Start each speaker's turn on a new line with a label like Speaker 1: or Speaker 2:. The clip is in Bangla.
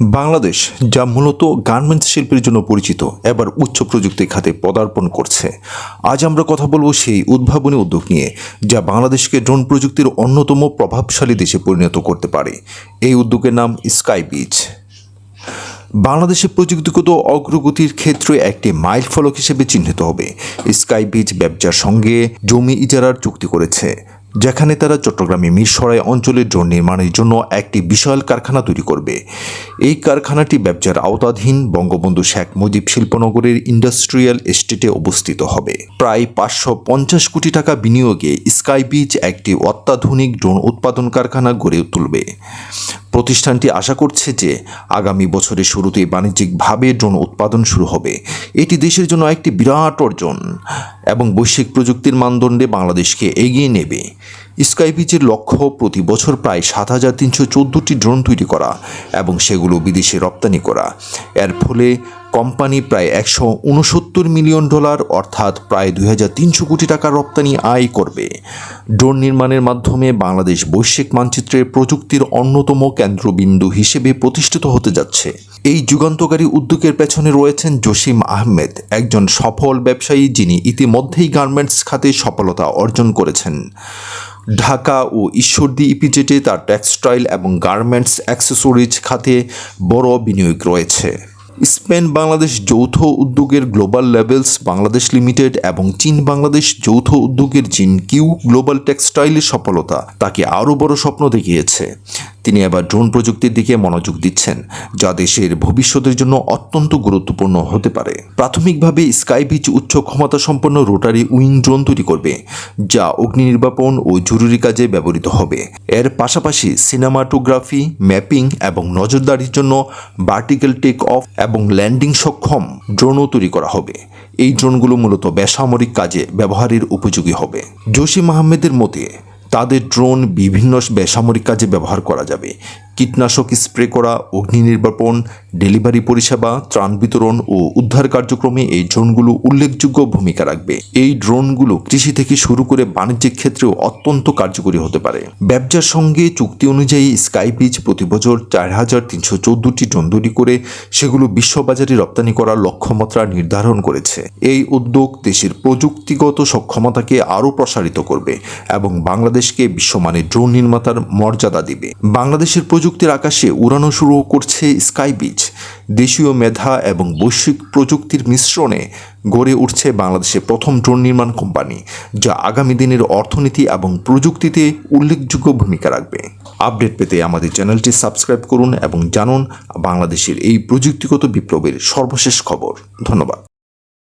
Speaker 1: বাংলাদেশ, যা মূলত গার্মেন্টস শিল্পের জন্য পরিচিত, এবার উচ্চ প্রযুক্তি খাতে পদার্পণ করছে। আজ আমরা কথা বলব সেই উদ্ভাবনী উদ্যোগ নিয়ে, যা বাংলাদেশকে ড্রোন প্রযুক্তির অন্যতম প্রভাবশালী দেশে পরিণত করতে পারে। এই উদ্যোগের নাম স্কাইবিজ। বাংলাদেশের প্রযুক্তিগত অগ্রগতির ক্ষেত্রে একটি মাইল ফলক হিসেবে চিহ্নিত হবে। স্কাইবিজ ব্যবসার সঙ্গে জমি ইজারার চুক্তি করেছে, যেখানে তারা চট্টগ্রামে মিরসরাই অঞ্চলে ড্রোন নির্মাণের জন্য একটি বিশাল কারখানা তৈরি করবে। এই কারখানাটি ব্যবসার আওতাধীন বঙ্গবন্ধু শেখ মুজিব শিল্পনগরের ইন্ডাস্ট্রিয়াল এস্টেটে অবস্থিত হবে। প্রায় 550 কোটি টাকা বিনিয়োগে স্কাইবিজ একটি অত্যাধুনিক ড্রোন উৎপাদন কারখানা গড়ে তুলবে। প্রতিষ্ঠানটি আশা করছে যে আগামী বছরের শুরুতেই বাণিজ্যিকভাবে ড্রোন উৎপাদন শুরু হবে। এটি দেশের জন্য একটি বিরাট অর্জন এবং বৈশ্বিক প্রযুক্তির মানদণ্ডে বাংলাদেশকে এগিয়ে নেবে। স্কাইবিজের লক্ষ্য প্রতি বছর প্রায় 7,314টি ড্রোন তৈরি করা এবং সেগুলো বিদেশে রপ্তানি করা। এর ফলে কোম্পানি প্রায় $169 মিলিয়ন অর্থাৎ প্রায় 2,300 কোটি টাকা রপ্তানি আয় করবে। ড্রোন নির্মাণের মাধ্যমে বাংলাদেশ বৈশ্বিক মানচিত্রের প্রযুক্তির অন্যতম কেন্দ্রবিন্দু হিসেবে প্রতিষ্ঠিত হতে যাচ্ছে। এই যুগান্তকারী উদ্যোগের পেছনে রয়েছেন জসিম আহমেদ, একজন সফল ব্যবসায়ী যিনি ইতিমধ্যেই গার্মেন্টস খাতে সফলতা অর্জন করেছেন। ঢাকা ও ঈশ্বরদী ইপিজেডে তার টেক্সটাইল এবং গার্মেন্টস অ্যাক্সেসরিজ খাতে বড় বিনিয়োগ রয়েছে। স্পেন বাংলাদেশ যৌথ উদ্যোগের গ্লোবাল লেভেলস বাংলাদেশ লিমিটেড এবং চীন বাংলাদেশ যৌথ উদ্যোগের জিনকিউ গ্লোবাল টেক্সটাইলের সফলতা তাকে আরও বড় স্বপ্ন দেখিয়েছে। তিনি এবার ড্রোন প্রযুক্তির দিকে মনোযোগ দিচ্ছেন, যা দেশের ভবিষ্যতের জন্য অত্যন্ত গুরুত্বপূর্ণ হতে পারে। প্রাথমিকভাবে স্কাইবিজ উচ্চ ক্ষমতা সম্পন্ন রোটারি উইং ড্রোন তৈরি করবে, যা অগ্নি নির্বাপন ও জরুরি কাজে ব্যবহৃত হবে। এর পাশাপাশি সিনেমাটোগ্রাফি, ম্যাপিং এবং নজরদারির জন্য ভার্টিক্যাল টেক অফ এবং ল্যান্ডিং সক্ষম ড্রোনও তৈরি করা হবে। এই ড্রোনগুলো মূলত বেসামরিক কাজে ব্যবহারের উপযোগী হবে। জসিম আহমেদের মতে, তাদের ড্রোন বিভিন্ন বেসামরিক কাজে ব্যবহার করা যাবে। কীটনাশক স্প্রে করা, অগ্নি নির্বাপন, ডেলিভারি পরিষেবা, ত্রাণ বিতরণ ও উদ্ধার কার্যক্রমে এই ড্রোনগুলো উল্লেখযোগ্য ভূমিকা রাখবে। এই ড্রোনগুলো কৃষি থেকে শুরু করে বাণিজ্যিক ক্ষেত্রেও অত্যন্ত কার্যকরী হতে পারে। ব্যবসার সঙ্গে চুক্তি অনুযায়ী স্কাইবিজ প্রতি বছর 4,314টি ড্রোন তৈরি করে সেগুলো বিশ্ববাজারে রপ্তানি করার লক্ষ্যমাত্রা নির্ধারণ করেছে। এই উদ্যোগ দেশের প্রযুক্তিগত সক্ষমতাকে আরও প্রসারিত করবে এবং বাংলাদেশকে বিশ্বমানের ড্রোন নির্মাতার মর্যাদা দিবে। বাংলাদেশের প্রযুক্তির আকাশে উড়ানো শুরু করছে স্কাইবিজ। দেশীয় মেধা এবং বৈশ্বিক প্রযুক্তির মিশ্রণে গড়ে উঠছে বাংলাদেশের প্রথম ড্রোন নির্মাণ কোম্পানি, যা আগামী দিনের অর্থনীতি এবং প্রযুক্তিতে উল্লেখযোগ্য ভূমিকা রাখবে। আপডেট পেতে আমাদের চ্যানেলটি সাবস্ক্রাইব করুন এবং জানুন বাংলাদেশের এই প্রযুক্তিগত বিপ্লবের সর্বশেষ খবর। ধন্যবাদ।